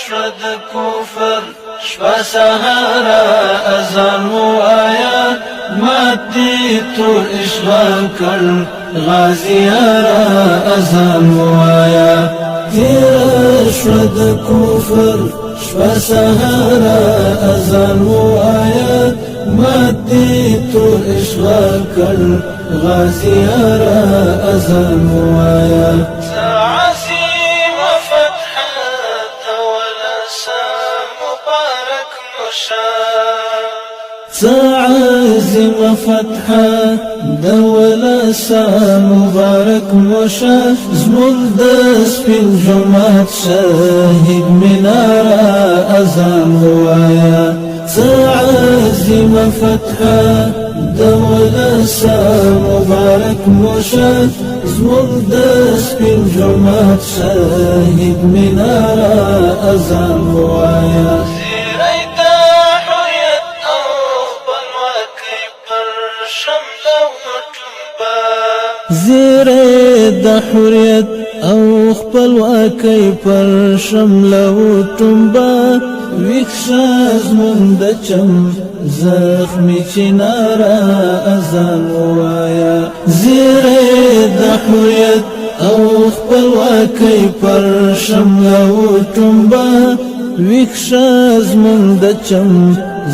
شود کفر شپه سهارا اذان وایا ماتی تو اشغال کر غازیارا اذان وایا تیر شود کفر شپه سهارا اذان وایا ماتی تو اشغال کر غازیارا اذان وایا عظیم فتح دولسا مبارک مشا عظیم فتح دولسا مبارک مشا زمون دس فی الجمعات شاهد منارا اذان وایا عظیم فتح دولسا مبارک مشا زمون دس فی الجمعات شاهد منارا اذان وایا زیری دا حریت او خپلواکی پر شمله وټومبه زیری دا حریت او خپلواکی پر شمله وټومبه ویښه زمون د چم زخمی چنارا اذان وایا زیری د حریت او خپلواکی پر شمله وټومبه ویښه زمون د چم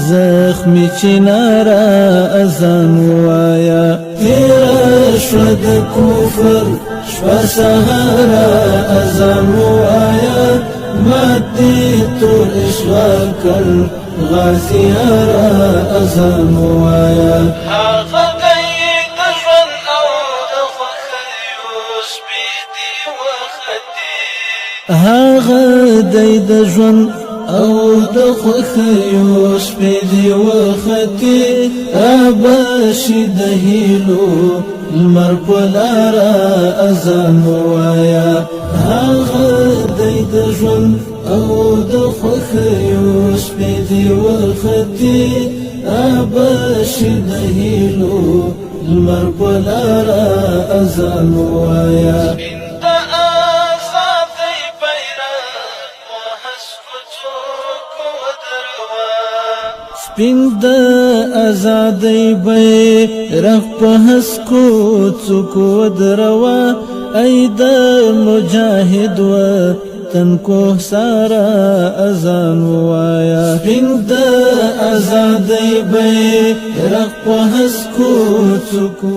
زخمی چنارا اذان وایا تیره شوه د کفر شپه سهارا اذان وایا ماتی تو اشغال کر غازیارا اذان وایا هغه دی د ژوند او د خوښیو سپېدې وختې هغه دی د ژوند او د خوښیو سپېدې وختې رابشي د هیلو لمر په لاره اذان وایا هغه دی د ژوند او د خوښیو سپېدې وختې رابشي د هیلو لمر په لاره اذان وایا سپین د ازادۍ بیرغ په هسکو څوکو ودروا ای د مجاهد وطن کوهسارا اذان وایا سپین د ازادۍ بیرغ په هسکو څوکو